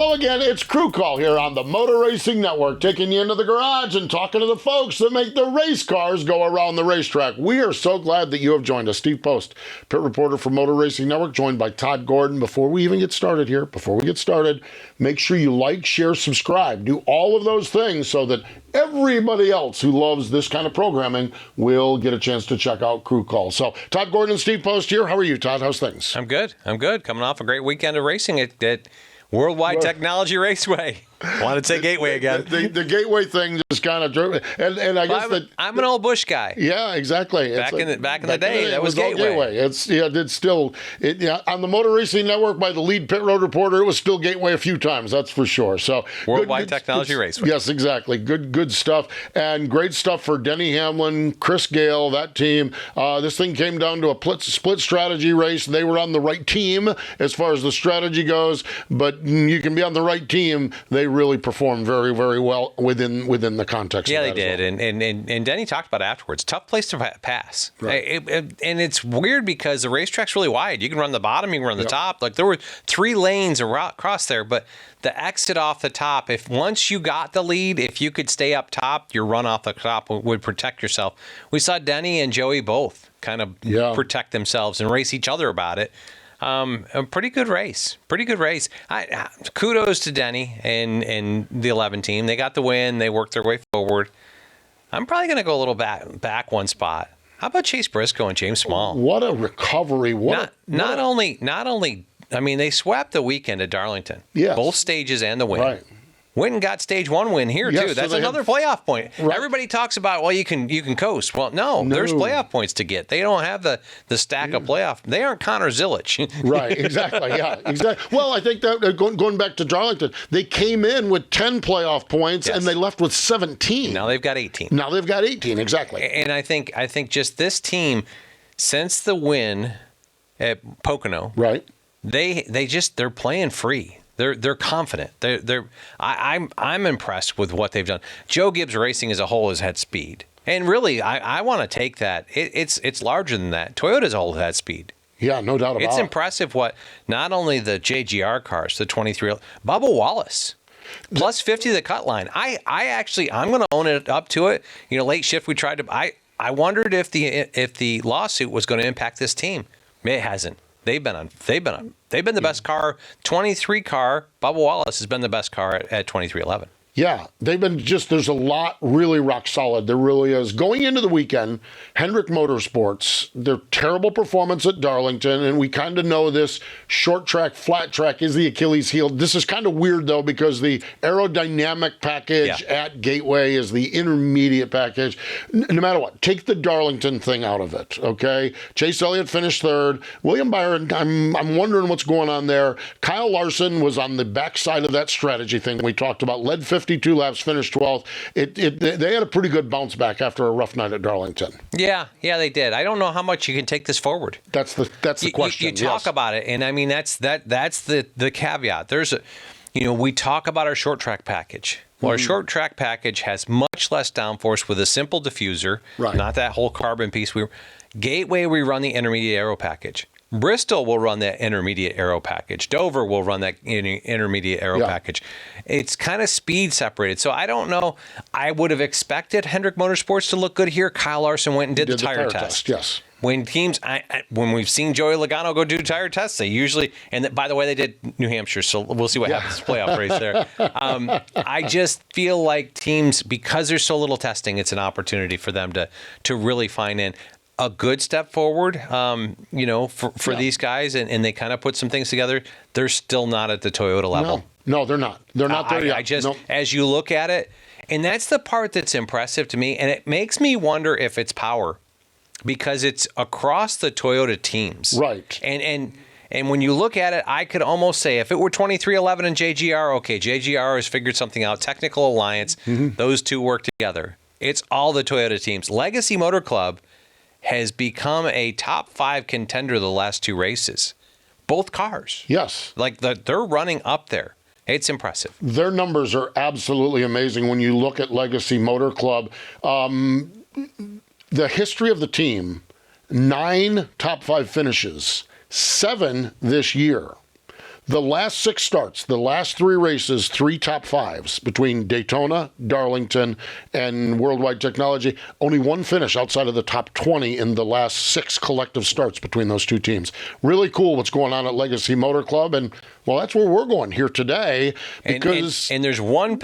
Hello again, it's Crew Call here on the Motor Racing Network, taking you into the garage and talking to the folks that make the race cars go around the racetrack. We are so glad that you have joined us. Steve Post, pit reporter for Motor Racing Network, joined by Todd Gordon. Before we even get started here, make sure you like, share, subscribe. Do all of those things so that everybody else who loves this kind of programming will get a chance to check out Crew Call. So, Todd Gordon and Steve Post here. How are you, Todd? How's things? I'm good. Coming off a great weekend of racing at Worldwide Technology Raceway. Want to say Gateway again. The Gateway thing just kind of drove it. And I guess I'm an old Busch guy. Yeah, exactly. Back in the day, that was Gateway. It's still on the Motor Racing Network by the lead pit road reporter. It was still Gateway a few times, that's for sure. So Worldwide Technology Raceway. Yes, exactly. Good stuff, and great stuff for Denny Hamlin, Chris Gale, that team. This thing came down to a split strategy race. They were on the right team as far as the strategy goes, but you can be on the right team. They really performed very, very well within the context of that. Yeah, they did. Well. And Denny talked about it afterwards. Tough place to pass. Right. And it's weird because the racetrack's really wide. You can run the bottom, you can run the top. Like there were 3 lanes across there, but the exit off the top, if once you got the lead, if you could stay up top, your run off the top would protect yourself. We saw Denny and Joey both kind of protect themselves and race each other about it. A pretty good race. Kudos to Denny and the 11 team. They got the win. They worked their way forward. I'm probably going to go a little back one spot. How about Chase Briscoe and James Small? What a recovery! Not only. I mean, they swept the weekend at Darlington. Yes. Both stages and the win. Right. Went and got stage 1 win here, too. That's another playoff point. Right. Everybody talks about, you can coast. Well, no, there's playoff points to get. They don't have the stack of playoff. They aren't Connor Zilic. Right, exactly, yeah, exactly. Well, I think that going back to Darlington, they came in with 10 playoff points, and they left with 17. Now they've got 18. Exactly. And I think just this team, since the win at Pocono, right, they're playing free. They're confident. I'm impressed with what they've done. Joe Gibbs Racing as a whole has had speed, and really, I want to take that. It's larger than that. Toyota as a whole has had speed. Yeah, no doubt about it. It's impressive what not only the JGR cars, the 23, Bubba Wallace. Plus 50 the cut line. I'm going to own it up to it. Late shift we tried to. I wondered if the lawsuit was going to impact this team. It hasn't. They've been the best car. 23 car. Bubba Wallace has been the best car at 2311. Yeah, they've been there's a lot really rock solid. There really is. Going into the weekend, Hendrick Motorsports, their terrible performance at Darlington, and we kind of know this short track, flat track is the Achilles heel. This is kind of weird, though, because the aerodynamic package at Gateway is the intermediate package. No matter what, take the Darlington thing out of it, okay? Chase Elliott finished 3rd. William Byron, I'm wondering what's going on there. Kyle Larson was on the backside of that strategy thing we talked about, led 52 laps, finished 12th. They had a pretty good bounce back after a rough night at Darlington. Yeah, they did. I don't know how much you can take this forward. That's the question. You talk about it, and I mean that's the caveat. We talk about our short track package. Well, our short track package has much less downforce with a simple diffuser, not that whole carbon piece. Gateway, we run the intermediate aero package. Bristol will run that intermediate aero package. Dover will run that intermediate aero package. It's kind of speed separated. So I don't know. I would have expected Hendrick Motorsports to look good here. Kyle Larson went and did the tire test. Yes. When teams, when we've seen Joey Logano go do tire tests, they usually, and by the way, they did New Hampshire, so we'll see what happens in the playoff race there. I just feel like teams, because there's so little testing, it's an opportunity for them to really find a good step forward, for these guys, and they kind of put some things together. They're still not at the Toyota level. No, they're not. They're not there yet. As you look at it, and that's the part that's impressive to me, and it makes me wonder if it's power, because it's across the Toyota teams. Right. And when you look at it, I could almost say if it were 2311 and JGR, okay, JGR has figured something out. Technical Alliance, those two work together. It's all the Toyota teams. Legacy Motor Club has become a top 5 contender the last 2 races. Both cars. Yes. They're running up there. It's impressive. Their numbers are absolutely amazing when you look at Legacy Motor Club. The history of the team, 9 top 5 finishes, 7 this year. The last 6 starts, the last 3 races, 3 top 5s between Daytona, Darlington, and Worldwide Technology. Only 1 finish outside of the top 20 in the last 6 collective starts between those 2 teams. Really cool what's going on at Legacy Motor Club, and well, that's where we're going here today. Because and there's one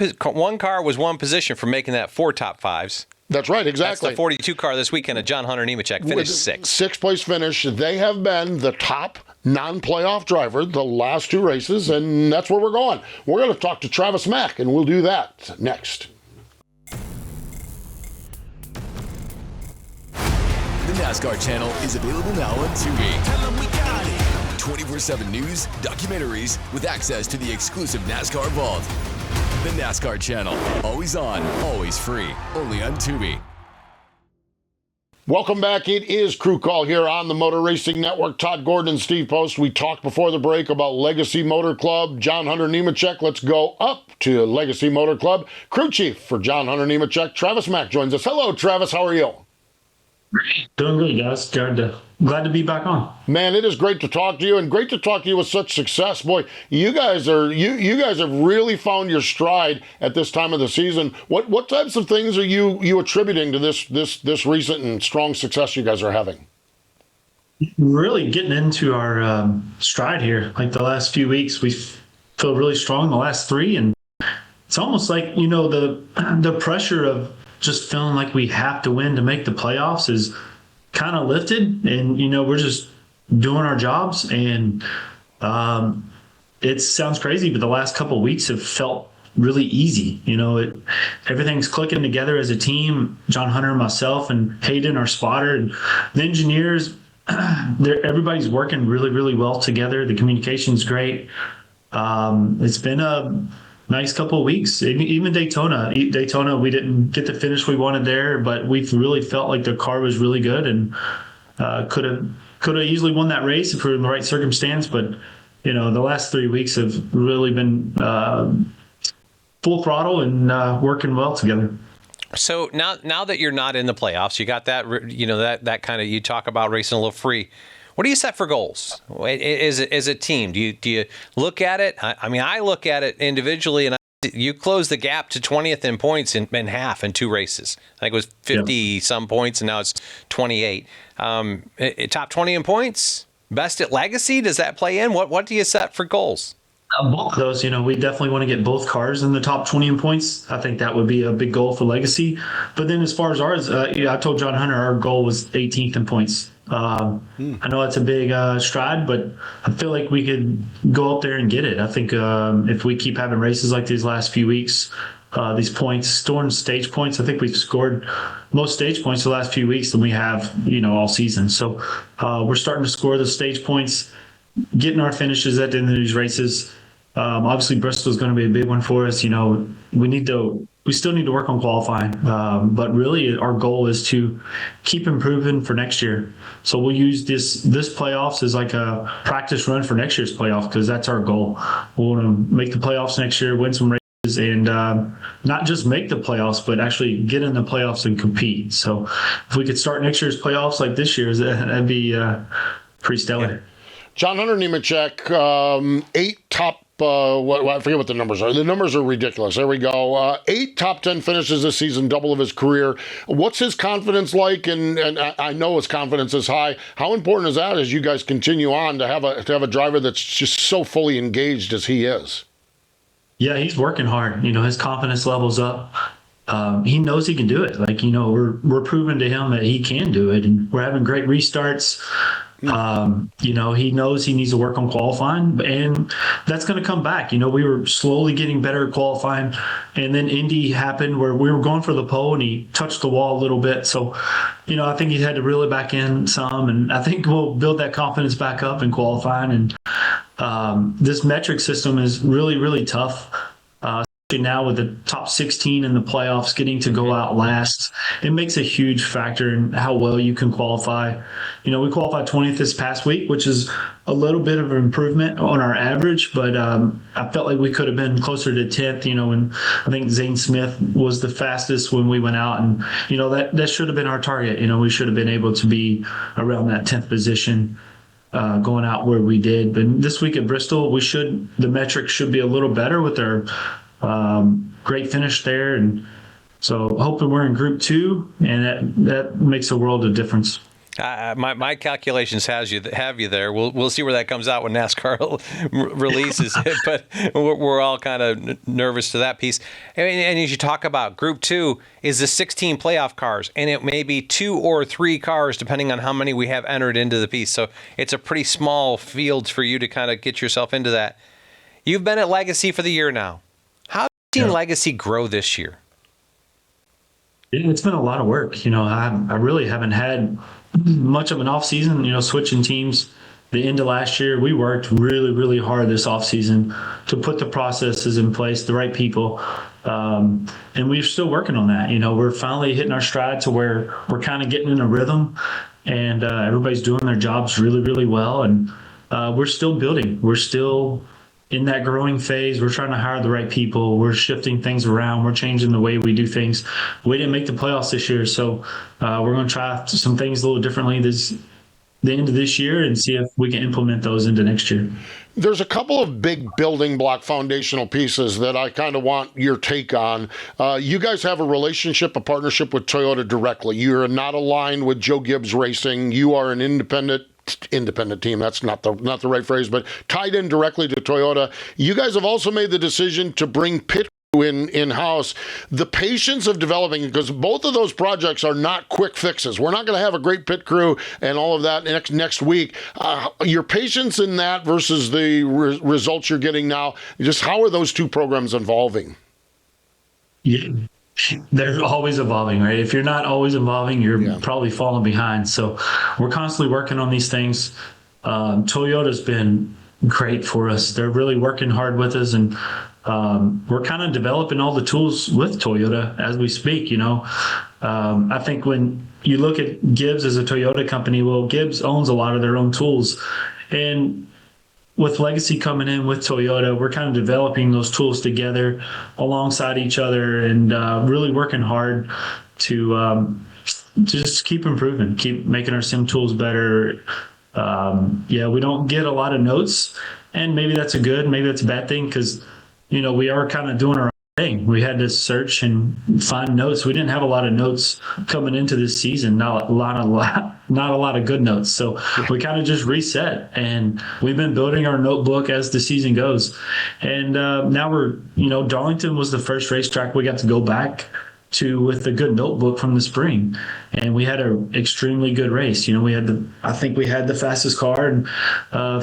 car was 1 position from making that 4 top 5s. That's right, exactly. That's the 42 car this weekend of John Hunter Nemechek, finished 6th. 6th place finish. They have been the top non-playoff driver the last 2 races, and that's where we're going. We're going to talk to Travis Mack, and we'll do that next. The NASCAR channel is available now on Tubi. Tell them we got it. 24/7 news, documentaries, with access to the exclusive NASCAR Vault. The NASCAR channel, always on, always free, only on Tubi. Welcome back. It is Crew Call here on the Motor Racing Network. Todd Gordon and Steve Post. We talked before the break about Legacy Motor Club, John Hunter Nemechek. Let's go up to Legacy Motor Club. Crew chief for John Hunter Nemechek, Travis Mack, joins us. Hello, Travis. How are you? Doing good, guys. Glad to be back on. Man, it is great to talk to you, and great to talk to you with such success. Boy, you guys have really found your stride at this time of the season. What types of things are you attributing to this recent and strong success you guys are having? Really getting into our stride here. Like the last few weeks, we feel really strong the last 3, and it's almost like, the pressure of just feeling like we have to win to make the playoffs is kind of lifted, and we're just doing our jobs. And it sounds crazy, but the last couple of weeks have felt really easy. Everything's clicking together as a team. John Hunter, myself, and Hayden, our spotter, and the engineers. Everybody's working really, really well together. The communication's great. It's been a nice couple of weeks. Even Daytona, we didn't get the finish we wanted there, but we've really felt like the car was really good, and could have easily won that race if we were in the right circumstance. But the last 3 weeks have really been full throttle and working well together. So now that you're not in the playoffs, you got that that kind of, you talk about racing a little free. What do you set for goals as a team? Do you look at it? I mean, I look at it individually, and you close the gap to 20th in points in half in 2 races. I think it was 50 some points, and now it's 28. Top 20 in points, best at Legacy. Does that play in? What do you set for goals? Both of those, we definitely want to get both cars in the top 20 in points. I think that would be a big goal for Legacy. But then as far as ours, I told John Hunter our goal was 18th in points. I know it's a big stride, but I feel like we could go up there and get it. I think if we keep having races like these last few weeks, these points, storing stage points, I think we've scored most stage points the last few weeks than we have, all season. So we're starting to score the stage points, getting our finishes at the end of these races. Obviously, Bristol is going to be a big one for us. We still need to work on qualifying, but really our goal is to keep improving for next year. So we'll use this playoffs as like a practice run for next year's playoff, because that's our goal. We want to make the playoffs next year, win some races, and not just make the playoffs, but actually get in the playoffs and compete. So if we could start next year's playoffs like this year's, that'd be pretty stellar. Yeah. John Hunter Nemechek, 8 top. I forget what the numbers are. The numbers are ridiculous. There we go. 8 top 10 finishes this season, double of his career. What's his confidence like? And I know his confidence is high. How important is that as you guys continue on to have a driver that's just so fully engaged as he is? Yeah, he's working hard. His confidence level's up. He knows he can do it. We're proving to him that he can do it, and we're having great restarts. He knows he needs to work on qualifying, and that's going to come back. We were slowly getting better at qualifying, and then Indy happened where we were going for the pole and he touched the wall a little bit. So, I think he had to reel it back in some, and I think we'll build that confidence back up in qualifying. And this metric system is really, really tough. Now with the top 16 in the playoffs getting to go out last, it makes a huge factor in how well you can qualify. We qualified 20th this past week, which is a little bit of an improvement on our average, but I felt like we could have been closer to 10th, and I think Zane Smith was the fastest when we went out, and that should have been our target. We should have been able to be around that 10th position. going out where we did. But this week at Bristol, the metrics should be a little better with our great finish there. And so hoping we're in Group 2, and that makes a world of difference. My calculations have you there. We'll see where that comes out when NASCAR releases it, but we're all kind of nervous to that piece. And as you talk about Group 2 is the 16 playoff cars, and it may be 2 or 3 cars depending on how many we have entered into the piece. So it's a pretty small field for you to kind of get yourself into that. You've been at Legacy for the year now. How have you seen Legacy grow this year? It's been a lot of work. I really haven't had much of an off season, switching teams. The end of last year, we worked really, really hard this off season to put the processes in place, the right people. And we're still working on that. We're finally hitting our stride to where we're kind of getting in a rhythm, and everybody's doing their jobs really, really well. And we're still building. We're still in that growing phase. We're trying to hire the right people. We're shifting things around. We're changing the way we do things. We didn't make the playoffs this year, so we're going to try some things a little differently the end of this year and see if we can implement those into next year. There's a couple of big building block foundational pieces that I kind of want your take on. You guys have a partnership with Toyota directly. You're not aligned with Joe Gibbs Racing. You are an independent team. That's not the right phrase, but tied in directly to Toyota. You guys have also made the decision to bring pit crew in-house. The patience of developing, because both of those projects are not quick fixes. We're not going to have a great pit crew and all of that next week. Your patience in that versus the results you're getting now, just how are those two programs evolving? Yeah. They're always evolving, right? If you're not always evolving, you're probably falling behind. So we're constantly working on these things. Toyota's been great for us. They're really working hard with us, and we're kind of developing all the tools with Toyota as we speak. I think when you look at Gibbs as a Toyota company, well, Gibbs owns a lot of their own tools. And with Legacy coming in with Toyota, we're kind of developing those tools together alongside each other, and really working hard to just keep improving, keep making our sim tools better. We don't get a lot of notes, and maybe that's a good, maybe that's a bad thing, because we are kind of doing our own thing. We had to search and find notes. We didn't have a lot of notes coming into this season, not a lot of good notes. So we kind of just reset, and we've been building our notebook as the season goes. And now Darlington was the first racetrack we got to go back to with a good notebook from the spring, and we had an extremely good race. I think we had the fastest car and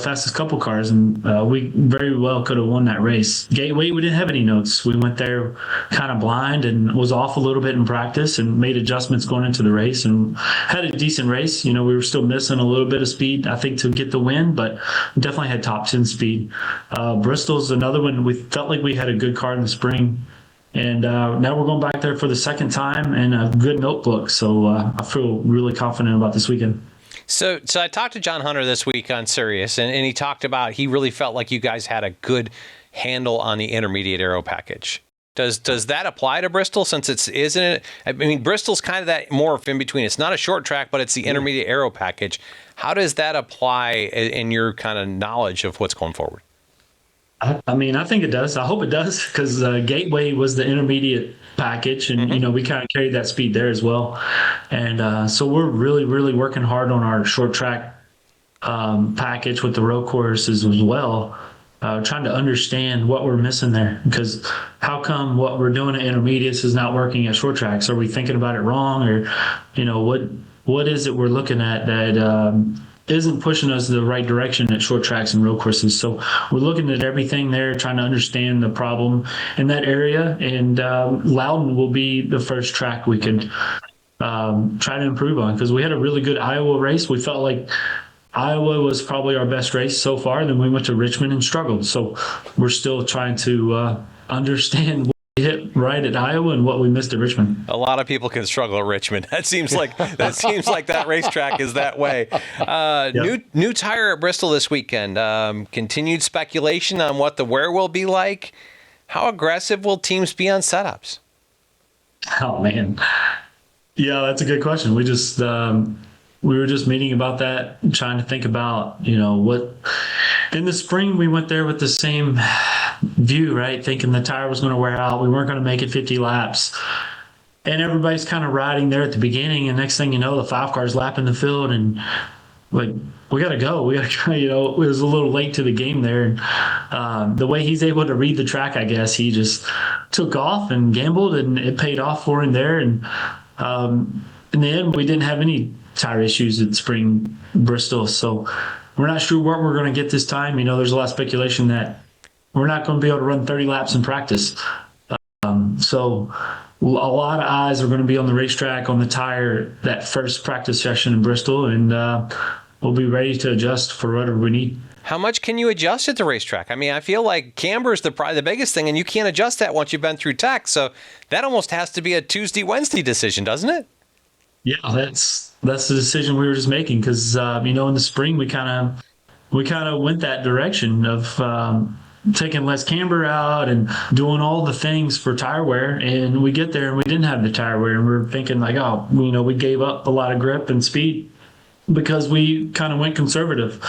fastest couple cars, and we very well could have won that race. Gateway, we didn't have any notes. We went there kind of blind and was off a little bit in practice and made adjustments going into the race and had a decent race. We were still missing a little bit of speed, I think, to get the win, but definitely had top 10 speed. Bristol's another one. We felt like we had a good car in the spring, and now we're going back there for the second time and a good notebook. So I feel really confident about this weekend. So I talked to John Hunter this week on Sirius, and he talked about he really felt like you guys had a good handle on the intermediate aero package. Does that apply to Bristol, since isn't it? I mean, Bristol's kind of that morph in between. It's not a short track, but it's the intermediate aero package. How does that apply in your kind of knowledge of what's going forward? I mean, I think it does. I hope it does, because Gateway was the intermediate package, and we kind of carried that speed there as well. And so we're really, really working hard on our short track package with the road courses as well, trying to understand what we're missing there. Because how come what we're doing at intermediates is not working at short tracks? Are we thinking about it wrong, or what is it we're looking at that isn't pushing us the right direction at short tracks and road courses? So we're looking at everything there, trying to understand the problem in that area. And Loudon will be the first track we could try to improve on, because we had a really good Iowa race. We felt like Iowa was probably our best race so far. Then we went to Richmond and struggled. So we're still trying to understand what we hit right at Iowa and what we missed at Richmond. A lot of people can struggle at Richmond. That seems like that racetrack is that way. Yep. New tire at Bristol this weekend. Continued speculation on what the wear will be like. How aggressive will teams be on setups? Oh, man. Yeah, that's a good question. We just we were just meeting about that, trying to think about, what in the spring we went there with the same view, right? Thinking the tire was going to wear out. We weren't going to make it 50 laps. And everybody's kind of riding there at the beginning. And next thing you know, the 5 cars lapping the field and like, we got to go. We got to, it was a little late to the game there. And the way he's able to read the track, I guess, he just took off and gambled, and it paid off for him there. And in the end, we didn't have any tire issues at Spring Bristol. So we're not sure what we're going to get this time. There's a lot of speculation that we're not going to be able to run 30 laps in practice. So a lot of eyes are going to be on the racetrack, on the tire, that first practice session in Bristol, and we'll be ready to adjust for whatever we need. How much can you adjust at the racetrack? I mean, I feel like camber is the biggest thing, and you can't adjust that once you've been through tech. So that almost has to be a Tuesday, Wednesday decision, doesn't it? Yeah, that's the decision we were just making because in the spring we kind of went that direction of taking less camber out and doing all the things for tire wear, and we get there and we didn't have the tire wear, and we're thinking like, we gave up a lot of grip and speed because we kind of went conservative,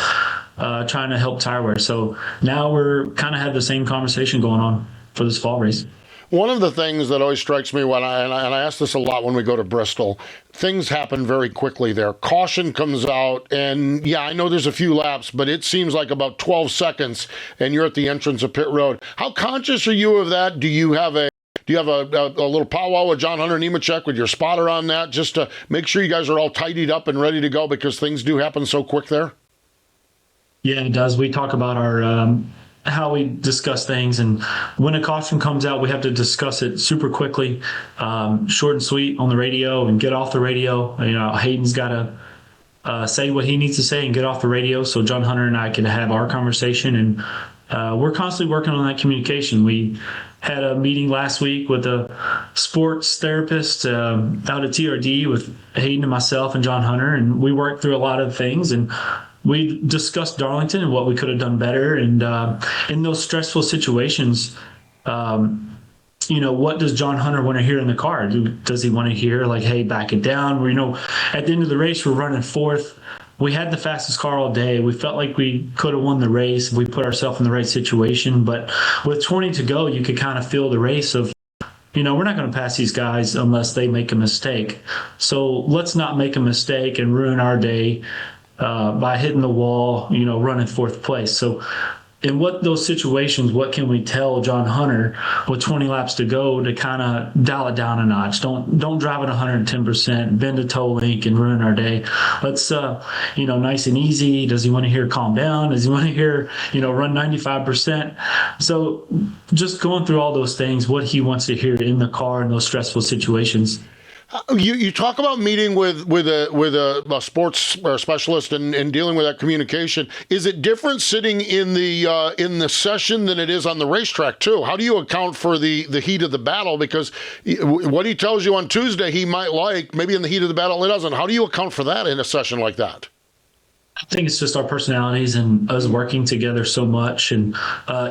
trying to help tire wear. So now we're kind of had the same conversation going on for this fall race. One of the things that always strikes me when I ask this a lot when we go to Bristol, things happen very quickly there. Caution comes out, and yeah, I know there's a few laps, but it seems like about 12 seconds, and you're at the entrance of pit road. How conscious are you of that? Do you have a little powwow with Hunter Nemechek with your spotter on that, just to make sure you guys are all tidied up and ready to go because things do happen so quick there? Yeah, it does. We talk about our how we discuss things, and when a caution comes out, we have to discuss it super quickly, short and sweet on the radio, and get off the radio. Hayden's got to say what he needs to say and get off the radio so John Hunter and I can have our conversation, and we're constantly working on that communication. We had a meeting last week with a sports therapist out at TRD with Hayden and myself and John Hunter, and we worked through a lot of things, and we discussed Darlington and what we could have done better. And in those stressful situations, what does John Hunter want to hear in the car? Does he want to hear like, hey, back it down? At the end of the race, we're running fourth. We had the fastest car all day. We felt like we could have won the race if we put ourselves in the right situation. But with 20 to go, you could kind of feel the race of, we're not going to pass these guys unless they make a mistake. So let's not make a mistake and ruin our day by hitting the wall, running fourth place. So in those situations, what can we tell John Hunter with 20 laps to go to kind of dial it down a notch? Don't drive at 110%, bend a toe link and ruin our day. Let's, nice and easy. Does he want to hear calm down? Does he want to hear, run 95%? So just going through all those things, what he wants to hear in the car in those stressful situations. You talk about meeting with a sports specialist and dealing with that communication. Is it different sitting in the session than it is on the racetrack too? How do you account for the heat of the battle? Because what he tells you on Tuesday he might like, maybe in the heat of the battle it doesn't. How do you account for that in a session like that? I think it's just our personalities and us working together so much, and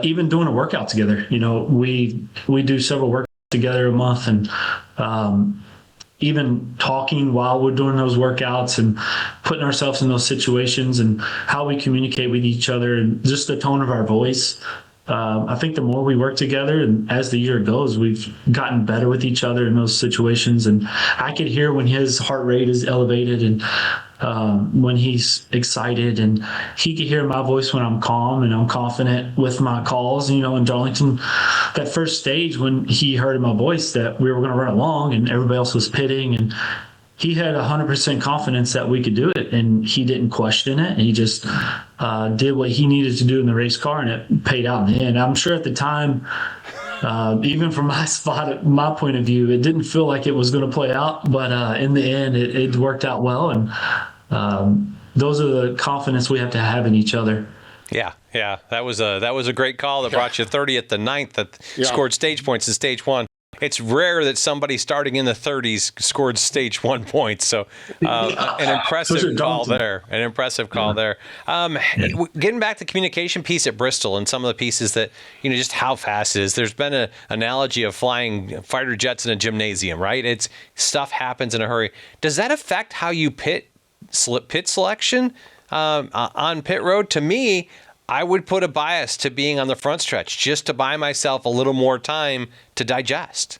even doing a workout together. We do several workouts together a month, and even talking while we're doing those workouts and putting ourselves in those situations and how we communicate with each other and just the tone of our voice. I think the more we work together and as the year goes, we've gotten better with each other in those situations. And I could hear when his heart rate is elevated and when he's excited, and he could hear my voice when I'm calm and I'm confident with my calls. In Darlington, that first stage when he heard my voice that we were going to run along and everybody else was pitting, and he had 100% confidence that we could do it, and he didn't question it. He just did what he needed to do in the race car, and it paid out in the end. I'm sure at the time, even from my point of view, it didn't feel like it was going to play out, but in the end, it worked out well, and those are the confidence we have to have in each other. Yeah, that was a great call that brought you 30 at the 9th that scored stage points in stage one. It's rare that somebody starting in the 30s scored stage 1 points. So an impressive call there. Getting back to the communication piece at Bristol and some of the pieces that, just how fast it is. There's been an analogy of flying fighter jets in a gymnasium, right? Stuff happens in a hurry. Does that affect how you pit pit selection on pit road, to me, I would put a bias to being on the front stretch just to buy myself a little more time to digest.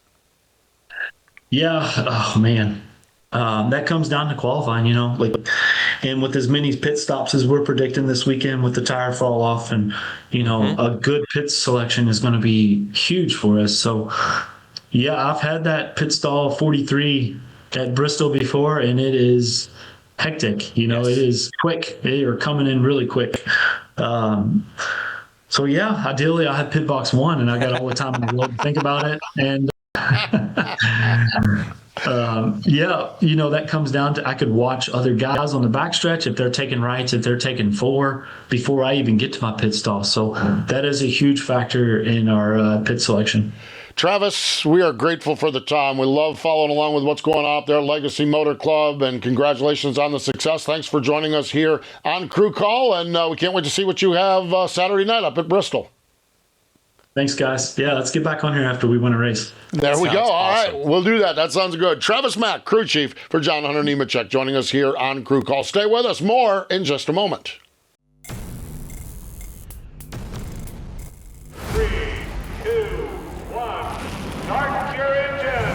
Yeah. Oh, man. That comes down to qualifying, and with as many pit stops as we're predicting this weekend with the tire fall off, and, a good pit selection is going to be huge for us. So, yeah, I've had that pit stall 43 at Bristol before, and it is hectic. It is quick. They are coming in really quick. So, yeah, ideally I had pit box 1, and I got all the time in the world to think about it. And that comes down to I could watch other guys on the backstretch if they're taking rights, if they're taking 4 before I even get to my pit stall. So that is a huge factor in our pit selection. Travis, we are grateful for the time. We love following along with what's going on up there at Legacy Motor Club, and congratulations on the success. Thanks for joining us here on Crew Call, and we can't wait to see what you have Saturday night up at Bristol. Thanks, guys. Yeah, let's get back on here after we win a race. There we go. Awesome. All right, we'll do that. That sounds good. Travis Mack, crew chief for John Hunter Nemechek, joining us here on Crew Call. Stay with us. More in just a moment. 3, 2, 1. Start your engine.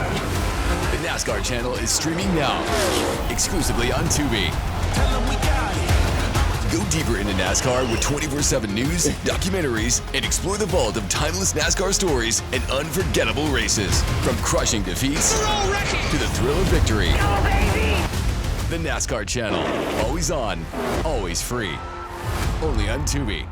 The NASCAR channel is streaming now, exclusively on Tubi. Tell them we got it. Go deeper into NASCAR with 24/7 news, documentaries, and explore the vault of timeless NASCAR stories and unforgettable races. From crushing defeats to the thrill of victory. Go, baby. The NASCAR channel, always on, always free. Only on Tubi.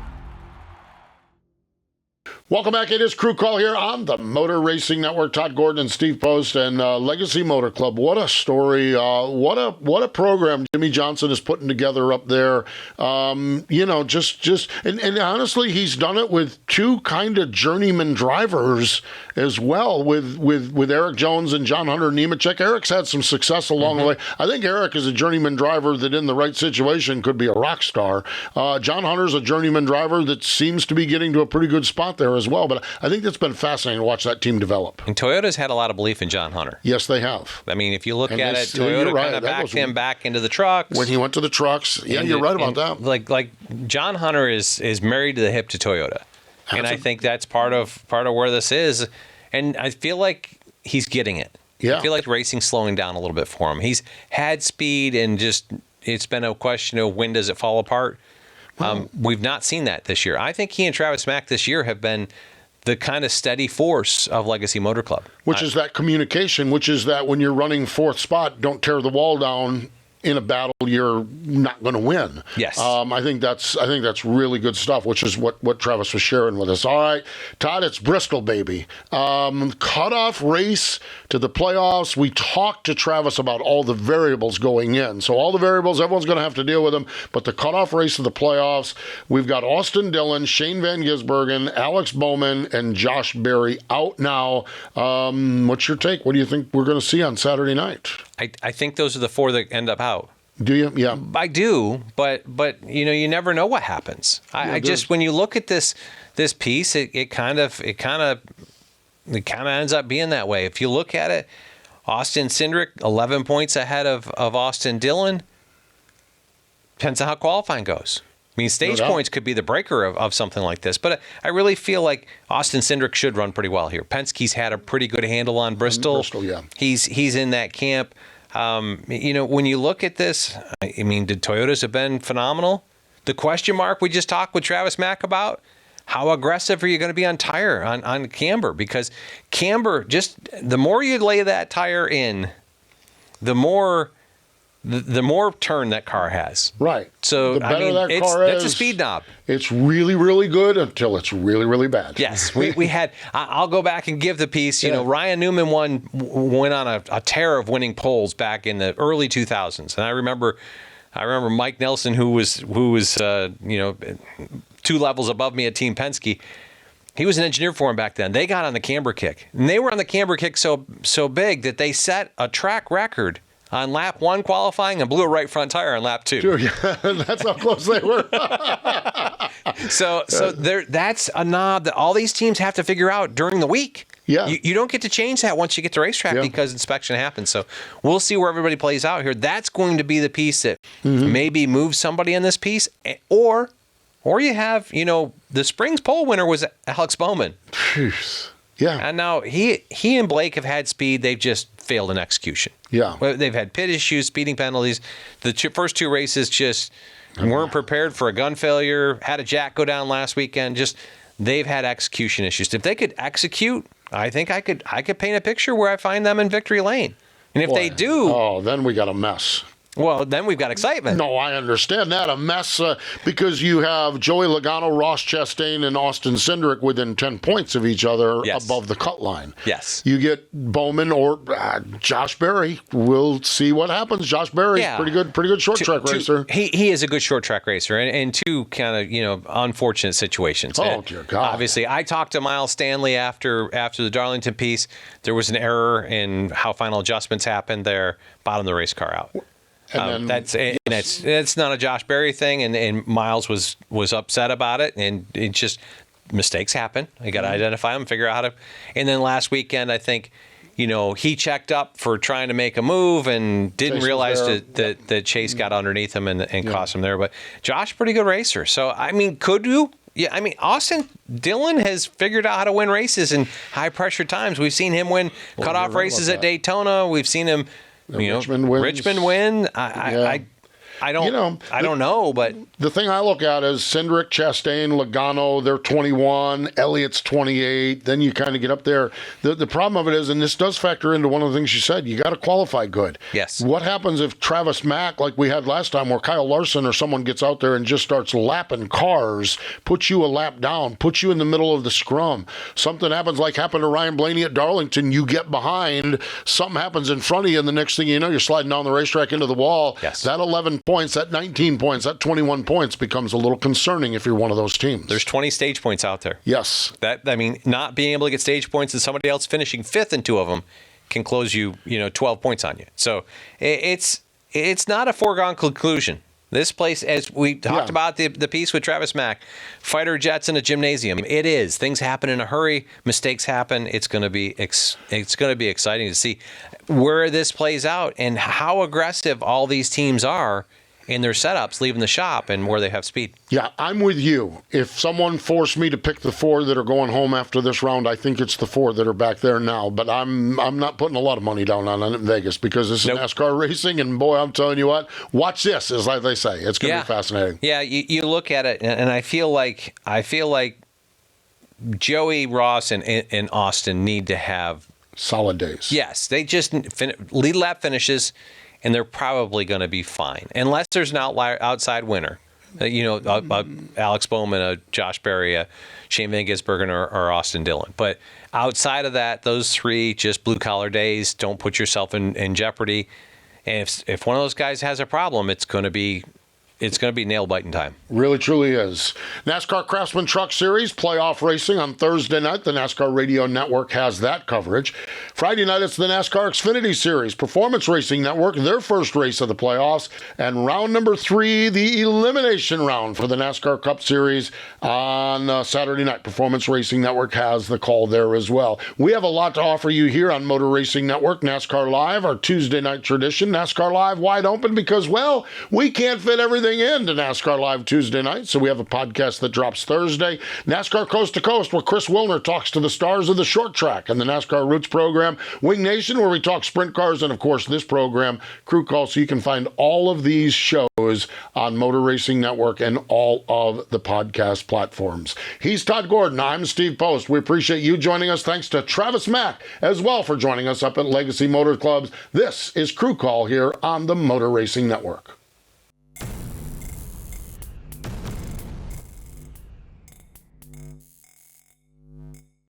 Welcome back. It is Crew Call here on the Motor Racing Network. Todd Gordon and Steve Post and Legacy Motor Club. What a story. What a program Jimmy Johnson is putting together up there. And honestly, he's done it with 2 kind of journeyman drivers as well with Eric Jones and John Hunter Nemechek. Eric's had some success along the way. I think Eric is a journeyman driver that in the right situation could be a rock star. John Hunter's a journeyman driver that seems to be getting to a pretty good spot there as well. But I think that's been fascinating to watch that team develop. And Toyota's had a lot of belief in John Hunter. Yes, they have. I mean, if you look And at they- it, Toyota right, kind of that backed was- him back into the trucks. When he went to the trucks. Yeah, you're right about that. Like John Hunter is married to the hip to Toyota. And I think that's part of where this is. And I feel like he's getting it. Yeah. I feel like racing's slowing down a little bit for him. He's had speed, and just it's been a question of when does it fall apart. We've not seen that this year. I think he and Travis Mack this year have been the kind of steady force of Legacy Motor Club. Which is that communication, which is that when you're running 4th spot, don't tear the wall down in a battle you're not going to win. Yes. I think that's really good stuff, which is what Travis was sharing with us. All right, Todd, it's Bristol, baby. Cutoff race to the playoffs. We talked to Travis about all the variables going in. So all the variables, everyone's going to have to deal with them. But the cutoff race to the playoffs, we've got Austin Dillon, Shane Van Gisbergen, Alex Bowman, and Josh Berry out now. What's your take? What do you think we're going to see on Saturday night? I think those are the 4 that end up out. Do you? Yeah. I do, but you never know what happens. I just when you look at this piece, it kind of ends up being that way. If you look at it, Austin Cindric 11 points ahead of Austin Dillon. Depends on how qualifying goes. I mean, stage points could be the breaker of something like this, but I really feel like Austin Cindric should run pretty well here. Penske's had a pretty good handle on Bristol. Yeah. He's in that camp. When you look at this, I mean, the Toyotas have been phenomenal. The question mark we just talked with Travis Mack about, how aggressive are you going to be on tire, on camber? Because camber, just the more you lay that tire in, the more turn that car has. Right. So the better that car is, that's a speed knob. It's really, really good until it's really, really bad. Yes, we had. I'll go back and give the piece. Ryan Newman went on a tear of winning poles back in the early 2000s, and I remember Mike Nelson, who was 2 levels above me at Team Penske. He was an engineer for him back then. They got on the camber kick, and they were on the camber kick so big that they set a track record on lap 1 qualifying and blew a right front tire on lap 2. Sure, yeah, that's how close they were. So that's a knob that all these teams have to figure out during the week. Yeah. You don't get to change that once you get to racetrack because inspection happens. So we'll see where everybody plays out here. That's going to be the piece that maybe moves somebody in this piece, or you have, the Springs pole winner was Alex Bowman. Jeez. Yeah. And now he and Blake have had speed. They've just failed in execution. Yeah. They've had pit issues, speeding penalties. The first two races just weren't prepared for a gun failure. Had a jack go down last weekend. Just they've had execution issues. If they could execute, I think I could paint a picture where I find them in victory lane. And if they do, then we got a mess. well, then we've got excitement. No, I understand that. A mess because you have Joey Logano, Ross Chastain, and Austin Cindric within 10 points of each other above the cut line. Yes. You get Bowman or Josh Berry. We'll see what happens. Josh Berry's pretty good short track racer. He is a good short track racer, and two kind of unfortunate situations. Oh, dear God. Obviously, I talked to Miles Stanley after the Darlington piece. There was an error in how final adjustments happened there. Bottomed the race car out. And That's not a Josh Berry thing, and Miles was upset about it, and it just mistakes happen. You got to identify them, figure out how to. And then last weekend, I think, he checked up for trying to make a move and didn't realize that Chase got underneath him and cost him there. But Josh, pretty good racer. So I mean, could you? Yeah, I mean, Austin Dillon has figured out how to win races in high pressure times. We've seen him win cutoff races at Daytona. We've seen him. Richmond win. I don't know, but the thing I look at is Cindric, Chastain, Logano, they're 21, Elliott's 28. Then you kind of get up there. The problem of it is, and this does factor into one of the things you said, you got to qualify good. Yes. What happens if Travis Mack, like we had last time, where Kyle Larson or someone gets out there and just starts lapping cars, puts you a lap down, puts you in the middle of the scrum. Something happens like happened to Ryan Blaney at Darlington. You get behind, something happens in front of you, and the next thing you know, you're sliding down the racetrack into the wall. Yes. That 11 points, that 19 points, that 21 points becomes a little concerning if you're one of those teams. There's 20 stage points out there. Yes. Not being able to get stage points and somebody else finishing fifth in two of them can close you, 12 points on you. So it's not a foregone conclusion. This place, as we talked about the piece with Travis Mack, fighter jets in a gymnasium. It is. Things happen in a hurry. Mistakes happen. It's going to be exciting to see where this plays out and how aggressive all these teams are in their setups, leaving the shop, and where they have speed. Yeah, I'm with you. If someone forced me to pick the four that are going home after this round, I think it's the four that are back there now. But I'm not putting a lot of money down on it in Vegas because this is NASCAR racing, and boy, I'm telling you what, watch this, as like they say. It's going to be fascinating. Yeah, you look at it, and I feel like Joey, Ross, and Austin need to have solid days. Yes, they just lead lap finishes, and they're probably going to be fine, unless there's an outside winner. Alex Bowman, a Josh Berry, a Shane Van Gisbergen, or Austin Dillon. But outside of that, those three just blue-collar days. Don't put yourself in jeopardy. And if one of those guys has a problem, it's going to be nail-biting time. Really, truly is. NASCAR Craftsman Truck Series playoff racing on Thursday night. The NASCAR Radio Network has that coverage. Friday night, it's the NASCAR Xfinity Series. Performance Racing Network, their first race of the playoffs. And round number 3, the elimination round for the NASCAR Cup Series on Saturday night. Performance Racing Network has the call there as well. We have a lot to offer you here on Motor Racing Network. NASCAR Live, our Tuesday night tradition. NASCAR Live wide open because, well, we can't fit everything into NASCAR Live Tuesday night, so we have a podcast that drops Thursday. NASCAR Coast to Coast, where Chris Wilner talks to the stars of the short track, and the NASCAR Roots program, Wing Nation, where we talk sprint cars, and of course this program, Crew Call. So you can find all of these shows on Motor Racing Network and all of the podcast platforms. He's Todd Gordon. I'm Steve Post. We appreciate you joining us. Thanks to Travis Mack as well for joining us up at Legacy Motor Clubs. This is Crew Call here on the Motor Racing Network.